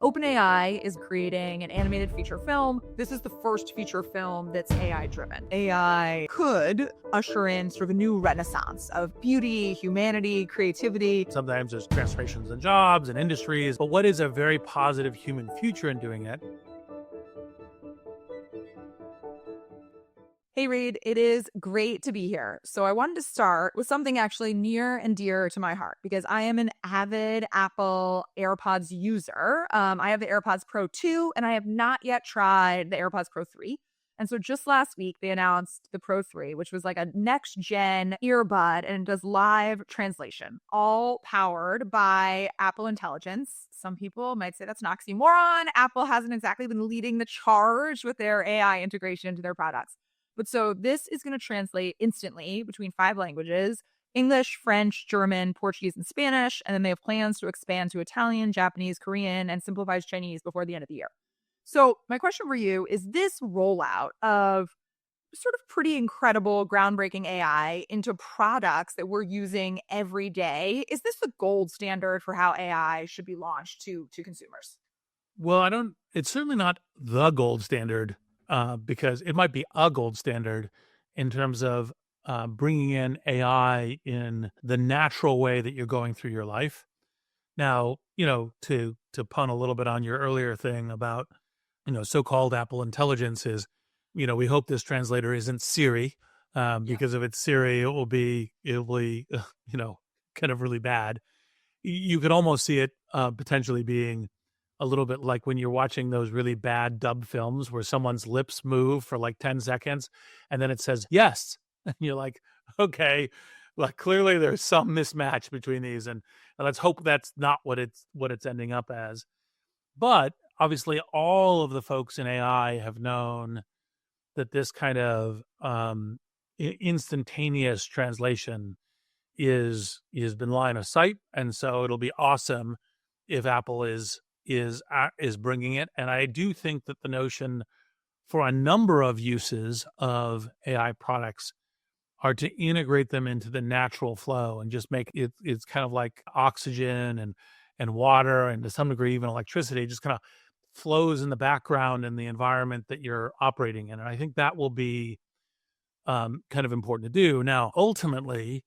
OpenAI is creating an animated feature film. This is the first feature film that's AI driven. AI could usher in sort of a new renaissance of beauty, humanity, creativity. Sometimes there's transformations in jobs and industries, but what is a very positive human future in doing it? Hey, Reed, it is great to be here. So I wanted to start with something actually near and dear to my heart because I am an avid Apple AirPods user. I have the AirPods Pro 2 and I have not yet tried the AirPods Pro 3. And so just last week, they announced the Pro 3, which was like a next gen earbud and it does live translation, all powered by Apple Intelligence. Some people might say that's an oxymoron. Apple hasn't exactly been leading the charge with their AI integration into their products. But so this is going to translate instantly between 5 languages: English, French, German, Portuguese, and Spanish. And then they have plans to expand to Italian, Japanese, Korean, and simplified Chinese before the end of the year. So my question for you is, this rollout of sort of pretty incredible, groundbreaking AI into products that we're using every day, is this the gold standard for how AI should be launched to consumers? Well, it's certainly not the gold standard because it might be a gold standard in terms of bringing in AI in the natural way that you're going through your life. Now, to pun a little bit on your earlier thing about, so-called Apple Intelligence is, we hope this translator isn't Siri, because if it's Siri, it'll be, kind of really bad. You could almost see it potentially being a little bit like when you're watching those really bad dub films where someone's lips move for like 10 seconds and then it says yes. And you're like, okay, like clearly there's some mismatch between these, and let's hope that's not what it's ending up as. But obviously all of the folks in AI have known that this kind of instantaneous translation is been line of sight, and so it'll be awesome if Apple is bringing it. And I do think that the notion for a number of uses of AI products are to integrate them into the natural flow and just make it's kind of like oxygen and water and to some degree even electricity just kind of flows in the background in the environment that you're operating in. And I think that will be kind of important to do. Now, ultimately,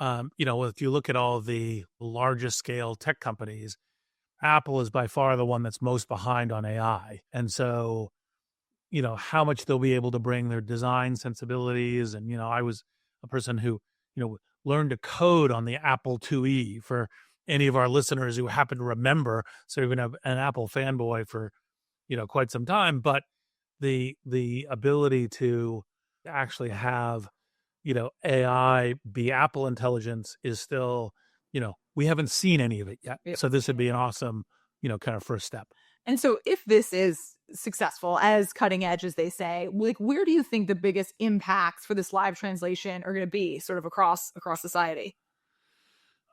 if you look at all the largest scale tech companies, Apple is by far the one that's most behind on AI. And so, how much they'll be able to bring their design sensibilities. And, I was a person who, learned to code on the Apple IIe for any of our listeners who happen to remember. So you're going to an Apple fanboy for, quite some time. But the ability to actually have, AI be Apple intelligence is still, we haven't seen any of it yet. Yep. So this would be an awesome, kind of first step. And so if this is successful, as cutting edge as they say, like, where do you think the biggest impacts for this live translation are going to be sort of across society?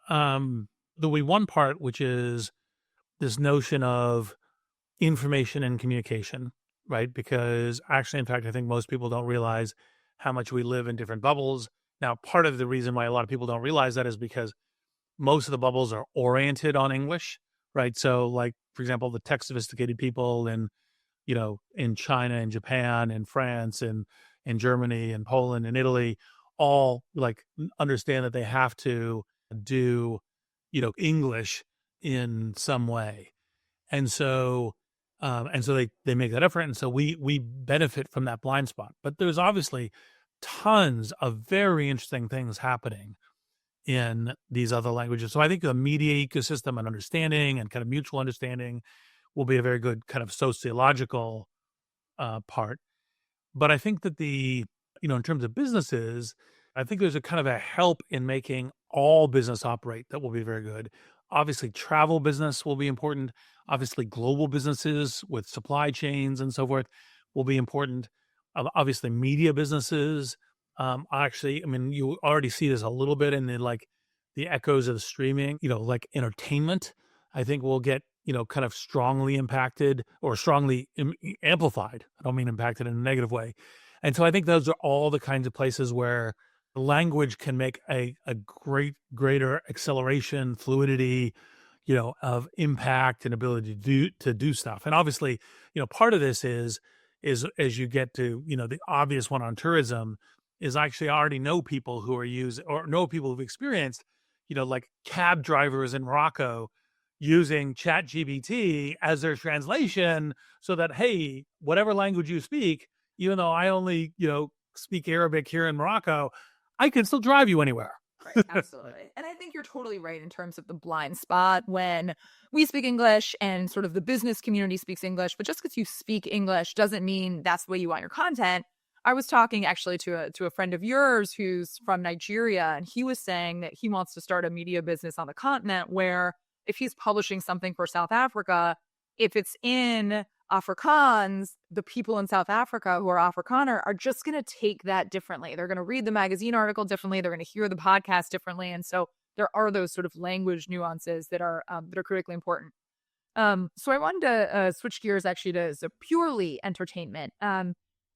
There'll be one part, which is this notion of information and communication, right? Because actually, in fact, I think most people don't realize how much we live in different bubbles. Now, part of the reason why a lot of people don't realize that is because most of the bubbles are oriented on English, right? So like, for example, the tech sophisticated people in China and Japan and France and Germany and Poland and Italy all like understand that they have to do, English in some way. And so they make that effort. And so we benefit from that blind spot. But there's obviously tons of very interesting things happening in these other languages. So I think the media ecosystem and understanding and kind of mutual understanding will be a very good kind of sociological part. But I think that in terms of businesses, I think there's a kind of a help in making all business operate that will be very good. Obviously, travel business will be important. Obviously, global businesses with supply chains and so forth will be important. Obviously, media businesses. You already see this a little bit in the echoes of streaming, like entertainment, I think will get, kind of strongly impacted or strongly amplified. I don't mean impacted in a negative way. And so I think those are all the kinds of places where language can make a greater acceleration, fluidity, of impact and ability to do stuff. And obviously, part of this is as you get to, the obvious one on tourism is actually I already know people who are using or know people who've experienced, like cab drivers in Morocco using chat GBT as their translation so that, hey, whatever language you speak, even though I only, speak Arabic here in Morocco, I can still drive you anywhere. Right, absolutely. And I think you're totally right in terms of the blind spot when we speak English and sort of the business community speaks English, but just because you speak English doesn't mean that's the way you want your content. I was talking actually to a friend of yours who's from Nigeria, and he was saying that he wants to start a media business on the continent where if he's publishing something for South Africa, if it's in Afrikaans, the people in South Africa who are Afrikaner are just going to take that differently. They're going to read the magazine article differently. They're going to hear the podcast differently, and so there are those sort of language nuances that are critically important. So I wanted to switch gears actually to purely entertainment.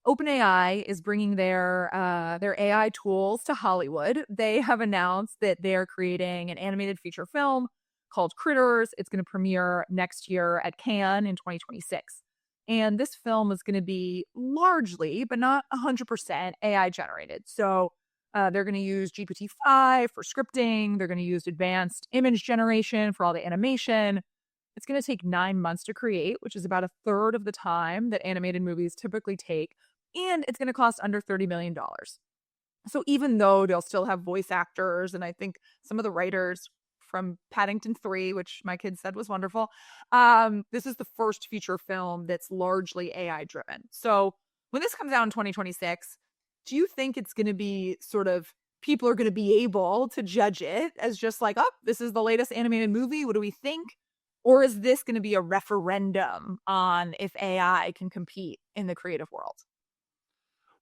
OpenAI is bringing their AI tools to Hollywood. They have announced that they are creating an animated feature film called Critters. It's going to premiere next year at Cannes in 2026. And this film is going to be largely, but not 100% AI generated. So they're going to use GPT-5 for scripting. They're going to use advanced image generation for all the animation. It's going to take 9 months to create, which is about a third of the time that animated movies typically take. And it's going to cost under $30 million. So even though they'll still have voice actors, and I think some of the writers from Paddington 3, which my kids said was wonderful, this is the first feature film that's largely AI driven. So when this comes out in 2026, do you think it's going to be sort of people are going to be able to judge it as just like, oh, this is the latest animated movie. What do we think? Or is this going to be a referendum on if AI can compete in the creative world?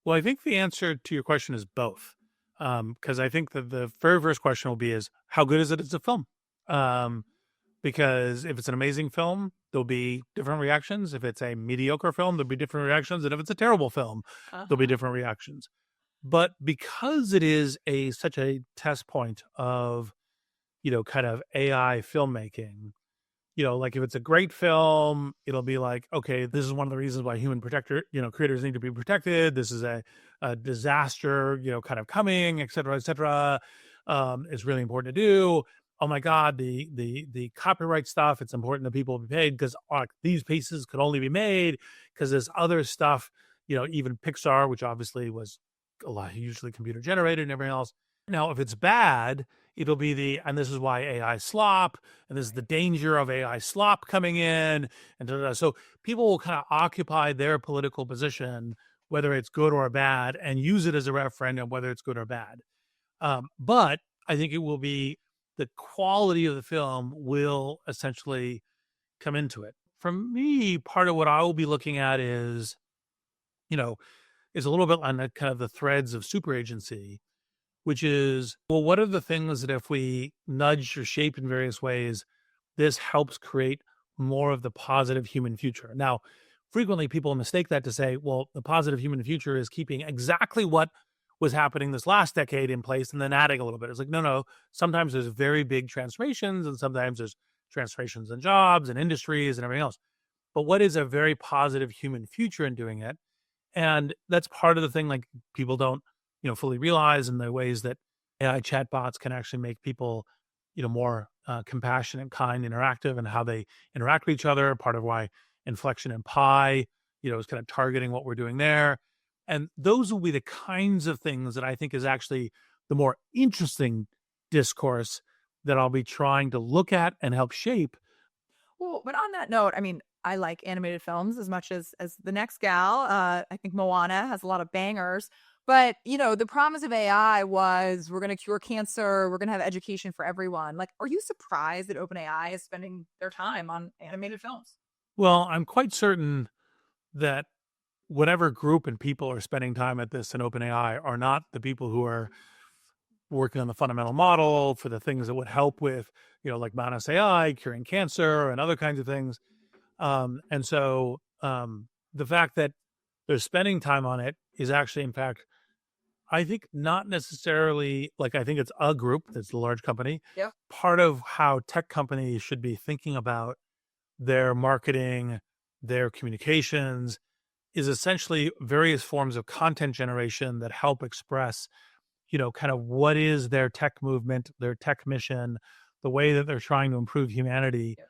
Well, I think the answer to your question is both. Because I think that the very first question will be is how good is it as a film? Because if it's an amazing film, there'll be different reactions. If it's a mediocre film, there'll be different reactions. And if it's a terrible film, there'll be different reactions. But because it is such a test point of, kind of AI filmmaking, like if it's a great film, it'll be like, okay, this is one of the reasons why creators need to be protected. This is a disaster, kind of coming, et cetera, et cetera. It's really important to do. Oh my God, the copyright stuff, it's important that people be paid because these pieces could only be made because there's other stuff, even Pixar, which obviously was a lot usually computer generated and everything else. Now, if it's bad, it'll be and this is why AI slop, and this is the danger of AI slop coming in, and so people will kind of occupy their political position, whether it's good or bad, and use it as a referendum, whether it's good or bad. But I think it will be the quality of the film will essentially come into it. For me, part of what I will be looking at is, is a little bit on the kind of the threads of super agency, which is, well, what are the things that if we nudge or shape in various ways, this helps create more of the positive human future? Now, frequently people mistake that to say, well, the positive human future is keeping exactly what was happening this last decade in place and then adding a little bit. It's like, no. Sometimes there's very big transformations and sometimes there's transformations in jobs and industries and everything else. But what is a very positive human future in doing it? And that's part of the thing, like people don't, fully realize in the ways that AI chatbots can actually make people, more compassionate, kind, interactive, and how they interact with each other. Part of why Inflection and Pi, is kind of targeting what we're doing there. And those will be the kinds of things that I think is actually the more interesting discourse that I'll be trying to look at and help shape. Well, but on that note, I mean, I like animated films as much as the next gal. I think Moana has a lot of bangers. But, the promise of AI was we're going to cure cancer. We're going to have education for everyone. Like, are you surprised that OpenAI is spending their time on animated films? Well, I'm quite certain that whatever group and people are spending time at this in OpenAI are not the people who are working on the fundamental model for the things that would help with, like Humanness AI, curing cancer and other kinds of things. And so the fact that they're spending time on it is actually, in fact, I think not necessarily. Like, I think it's a group that's a large company. Yeah. Part of how tech companies should be thinking about their marketing, their communications is essentially various forms of content generation that help express, kind of what is their tech movement, their tech mission, the way that they're trying to improve humanity Yeah.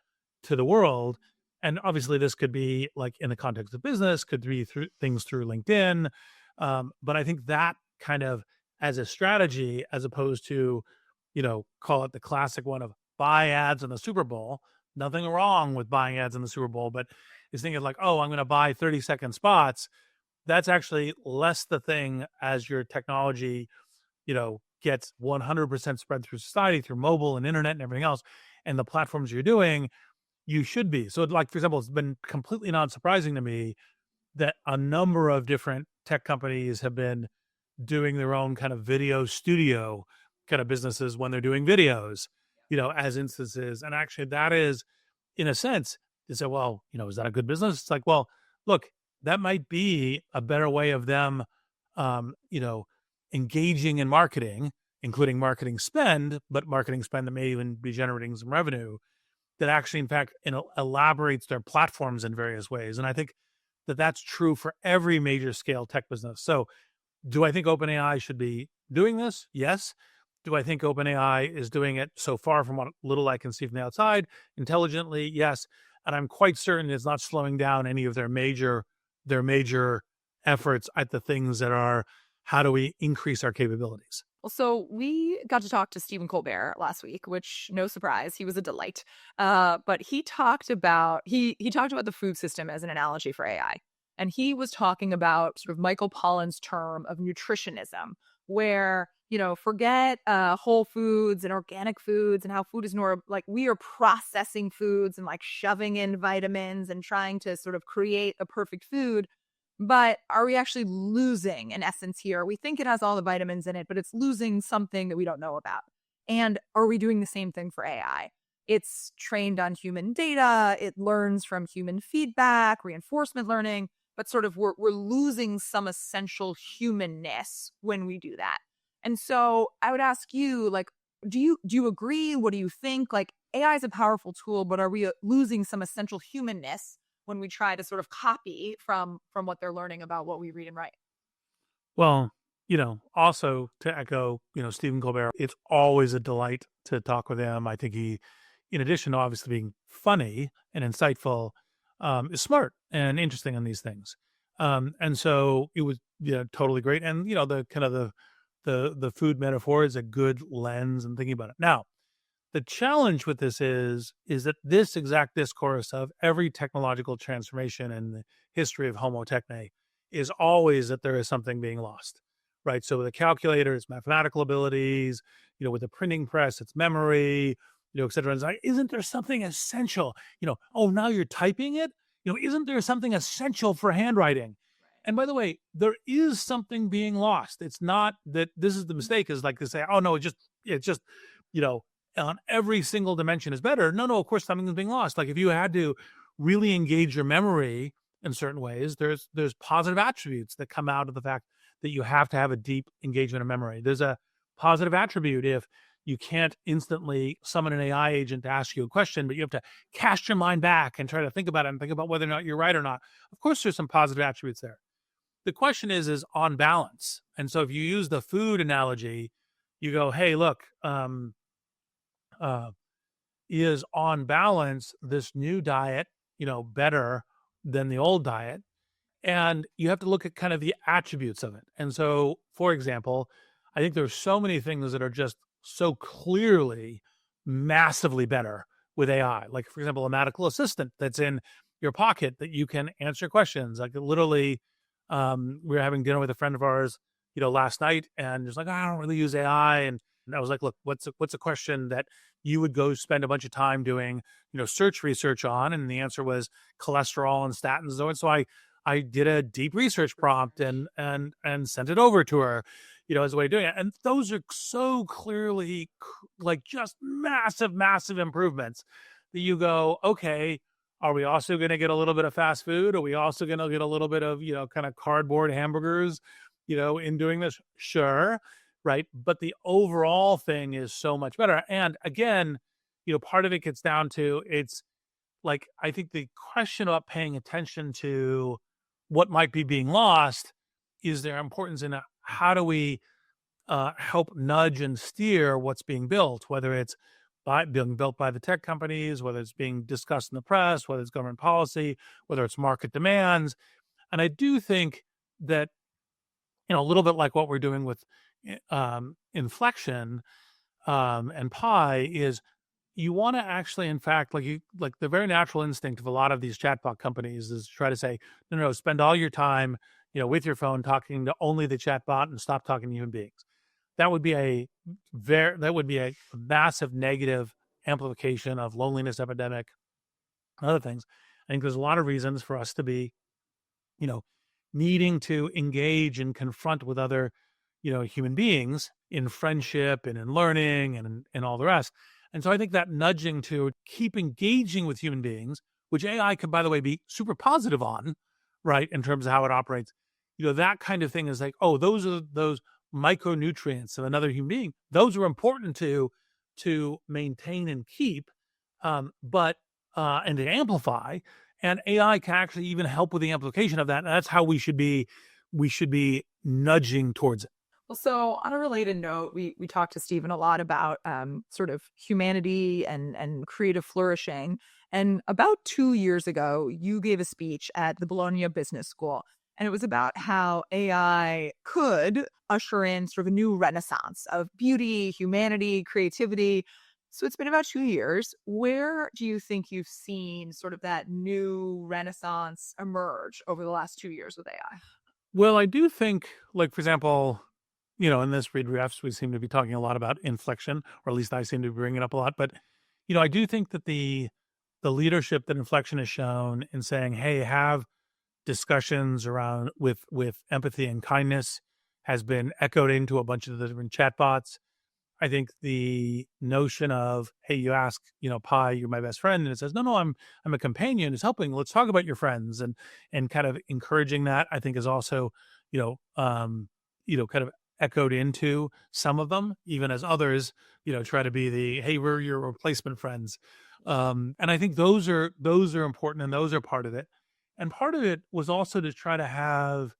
to the world. And obviously, this could be like in the context of business, could be through things through LinkedIn. But I think that kind of as a strategy, as opposed to, call it the classic one of buy ads in the Super Bowl. Nothing wrong with buying ads in the Super Bowl, but is thinking like, oh, I'm going to buy 30-second spots. That's actually less the thing as your technology, gets 100% spread through society, through mobile and internet and everything else. And the platforms you're doing, you should be. So, like, for example, it's been completely not surprising to me that a number of different tech companies have been doing their own kind of video studio kind of businesses when they're doing videos, as instances. And actually, that is, in a sense, they say, well, is that a good business? It's like, well, look, that might be a better way of them, um, you know, engaging in marketing, including marketing spend, but marketing spend that may even be generating some revenue that actually, in fact, elaborates their platforms in various ways. And I think that that's true for every major scale tech business. So, do I think OpenAI should be doing this? Yes. Do I think OpenAI is doing it so far from what little I can see from the outside intelligently? Yes. And I'm quite certain it's not slowing down any of their major efforts at the things that are how do we increase our capabilities? Well, so we got to talk to Stephen Colbert last week, which no surprise, he was a delight. But he talked about the food system as an analogy for AI, and he was talking about sort of Michael Pollan's term of nutritionism, where forget whole foods and organic foods and how food is more like we are processing foods and like shoving in vitamins and trying to sort of create a perfect food, but are we actually losing an essence here? We think it has all the vitamins in it, but it's losing something that we don't know about. And are we doing the same thing for AI? It's trained on human data, it learns from human feedback, reinforcement learning, but sort of we're losing some essential humanness when we do that. And so I would ask you, like, do you agree? What do you think? Like, AI is a powerful tool, but are we losing some essential humanness when we try to sort of copy from what they're learning about what we read and write? Well, also to echo, Stephen Colbert, it's always a delight to talk with him. I think he, in addition to obviously being funny and insightful, is smart and interesting on these things. And so it was, totally great. And, the kind of the food metaphor is a good lens and thinking about it. Now, the challenge with this is that this exact discourse of every technological transformation in the history of Homo techne is always that there is something being lost, right? So with a calculator, it's mathematical abilities, with a printing press, it's memory, et cetera. And it's like, isn't there something essential? Oh, now you're typing it? Isn't there something essential for handwriting? And by the way, there is something being lost. It's not that this is the mistake, is like to say, oh no, it's just, you know, on every single dimension is better. No, no, of course something is being lost. Like if you had to really engage your memory in certain ways, there's positive attributes that come out of the fact that you have to have a deep engagement of memory. There's a positive attribute if you can't instantly summon an AI agent to ask you a question, but you have to cast your mind back and try to think about it and think about whether or not you're right or not. Of course, there's some positive attributes there. The question is on balance. And so if you use the food analogy, you go, hey, look, uh, is on balance this new diet, better than the old diet? And you have to look at kind of the attributes of it. And so, for example, I think there's so many things that are just so clearly massively better with AI. Like, for example, a medical assistant that's in your pocket that you can answer questions. Like, literally, we were having dinner with a friend of ours, last night, and it's like, I don't really use AI. And I was like, look, what's a question that you would go spend a bunch of time doing, search research on? And the answer was cholesterol and statins. And so I did a deep research prompt and sent it over to her, as a way of doing it. And those are so clearly like just massive, massive improvements that you go, okay, are we also going to get a little bit of fast food? Are we also going to get a little bit of, kind of cardboard hamburgers, in doing this? Sure, right? But the overall thing is so much better. And again, part of it gets down to it's like I think the question about paying attention to what might be being lost is their importance in how do we help nudge and steer what's being built, whether it's being built by the tech companies, whether it's being discussed in the press, whether it's government policy, whether it's market demands. And I do think that, a little bit like what we're doing with inflection and pi is you want to actually, in fact, like the very natural instinct of a lot of these chatbot companies is to try to say, no, no, spend all your time, with your phone talking to only the chatbot and stop talking to human beings. That would be a massive negative amplification of loneliness epidemic and other things. I think there's a lot of reasons for us to be, you know, needing to engage and confront with other, human beings in friendship and in learning and all the rest. And so I think that nudging to keep engaging with human beings, which AI could, by the way, be super positive on, right, in terms of how it operates, that kind of thing is like, oh, those are those micronutrients of another human being. Those are important to maintain and keep, but and to amplify. And AI can actually even help with the amplification of that. And that's how we should be nudging towards it. Well, so on a related note, we talked to Stephen a lot about sort of humanity and creative flourishing. And about 2 years ago, you gave a speech at the Bologna Business School, and it was about how AI could usher in sort of a new renaissance of beauty, humanity, creativity. So it's been about 2 years. Where do you think you've seen sort of that new renaissance emerge over the last 2 years with AI? Well, I do think, like, for example, in this read refs, we seem to be talking a lot about inflection, or at least I seem to be bringing it up a lot. But, I do think that the leadership that inflection has shown in saying, hey, have discussions around with empathy and kindness has been echoed into a bunch of the different chatbots. I think the notion of, hey, you ask, Pi, you're my best friend, and it says, no, no, I'm a companion, is helping. Let's talk about your friends, and kind of encouraging that. I think is also, kind of echoed into some of them, even as others, try to be the, hey, we're your replacement friends. And I think those are important, and those are part of it. And part of it was also to try to have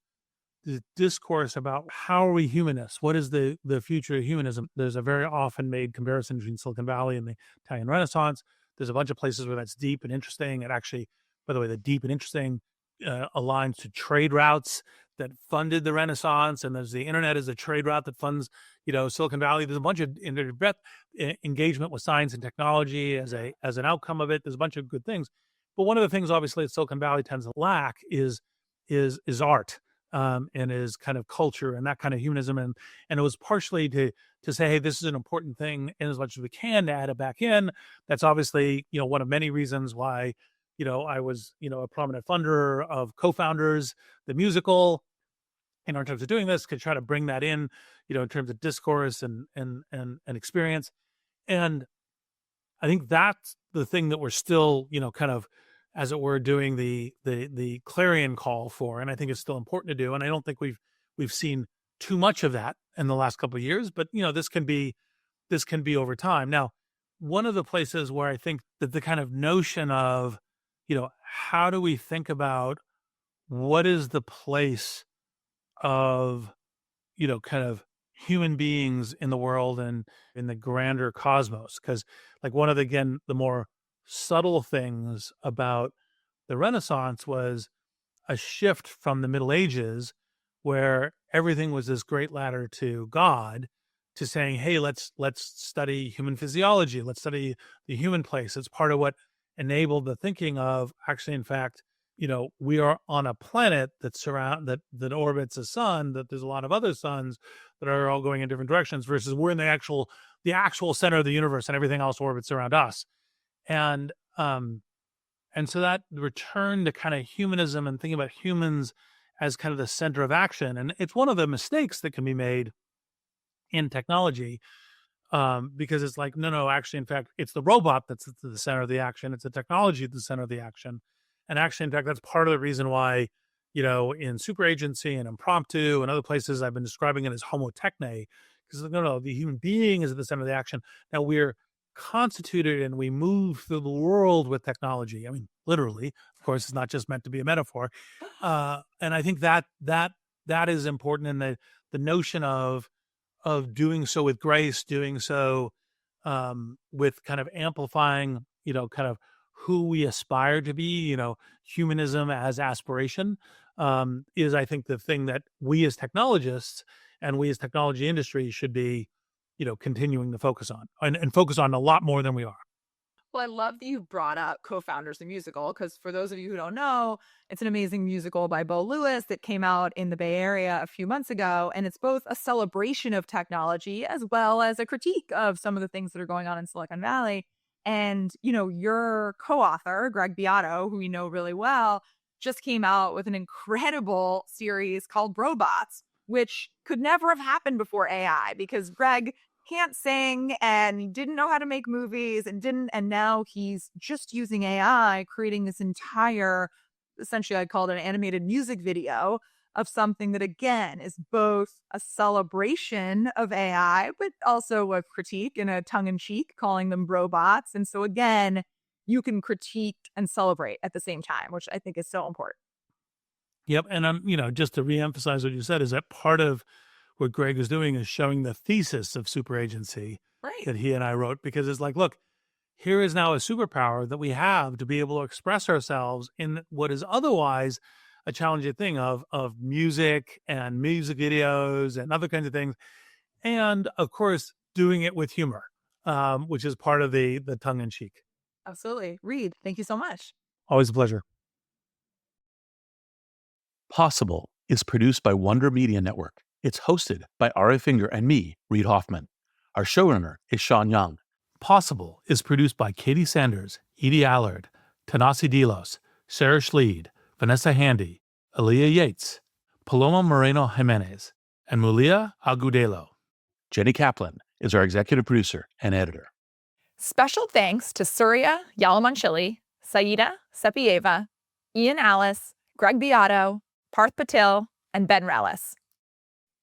the discourse about how are we humanists? What is the future of humanism? There's a very often made comparison between Silicon Valley and the Italian Renaissance. There's a bunch of places where that's deep and interesting. It actually, by the way, the deep and interesting aligns to trade routes that funded the Renaissance, and there's the internet as a trade route that funds, Silicon Valley. There's a bunch of engagement with science and technology as an outcome of it. There's a bunch of good things, but one of the things, obviously, that Silicon Valley tends to lack is art, and is kind of culture and that kind of humanism. And it was partially to say, hey, this is an important thing, and as much as we can to add it back in. That's obviously, one of many reasons why, I was, a prominent funder of Co-Founders, the musical, in terms of doing this, could try to bring that in, in terms of discourse and experience. And I think that's the thing that we're still, kind of, as it were, doing the clarion call for, and I think it's still important to do. And I don't think we've seen too much of that in the last couple of years, but this can be over time. Now, one of the places where I think that the kind of notion of, how do we think about what is the place of, kind of human beings in the world and in the grander cosmos? Because, like, one of the more subtle things about the Renaissance was a shift from the Middle Ages, where everything was this great ladder to God, to saying, hey, let's study human physiology, let's study the human place. It's part of what enabled the thinking of, actually, in fact, we are on a planet that orbits a sun, that there's a lot of other suns that are all going in different directions, versus we're in the actual center of the universe, and everything else orbits around us. And and so that return to kind of humanism and thinking about humans as kind of the center of action. And it's one of the mistakes that can be made in technology, because it's like, no, no, actually, in fact, it's the robot that's at the center of the action. It's the technology at the center of the action. And actually, in fact, that's part of the reason why, in super agency and impromptu and other places, I've been describing it as homo techne, because no, the human being is at the center of the action. Now we're constituted and we move through the world with technology. I mean, literally, of course, it's not just meant to be a metaphor. And I think that is important in the notion of doing so with grace, doing so with kind of amplifying, kind of who we aspire to be, humanism as aspiration, is I think the thing that we as technologists and we as technology industry should be, continuing to focus on and focus on a lot more than we are. Well, I love that you brought up Co-Founders the musical because for those of you who don't know, it's an amazing musical by Bo Lewis that came out in the Bay Area a few months ago, and it's both a celebration of technology as well as a critique of some of the things that are going on in Silicon Valley. And, your co-author, Greg Beato, who we know really well, just came out with an incredible series called Robots, which could never have happened before AI because Greg can't sing and didn't know how to make movies and now he's just using AI creating this entire, essentially I'd call it an animated music video of something that again is both a celebration of AI but also a critique and a tongue in cheek calling them robots. And so again, you can critique and celebrate at the same time, which I think is so important. Yep. And just to reemphasize what you said, is that part of what Greg is doing is showing the thesis of super agency Right. that he and I wrote, because it's like, look, here is now a superpower that we have to be able to express ourselves in what is otherwise a challenging thing of music and music videos and other kinds of things. And of course, doing it with humor, which is part of the tongue in cheek. Absolutely. Reed, thank you so much. Always a pleasure. Possible is produced by Wonder Media Network. It's hosted by Ari Finger and me, Reed Hoffman. Our showrunner is Sean Young. Possible is produced by Katie Sanders, Edie Allard, Tanasi Delos, Sarah Schleid, Vanessa Handy, Aaliyah Yates, Paloma Moreno Jimenez, and Mulia Agudelo. Jenny Kaplan is our executive producer and editor. Special thanks to Surya Yalamanchili, Saida Sepieva, Ian Alice, Greg Beato, Parth Patil, and Ben Relis.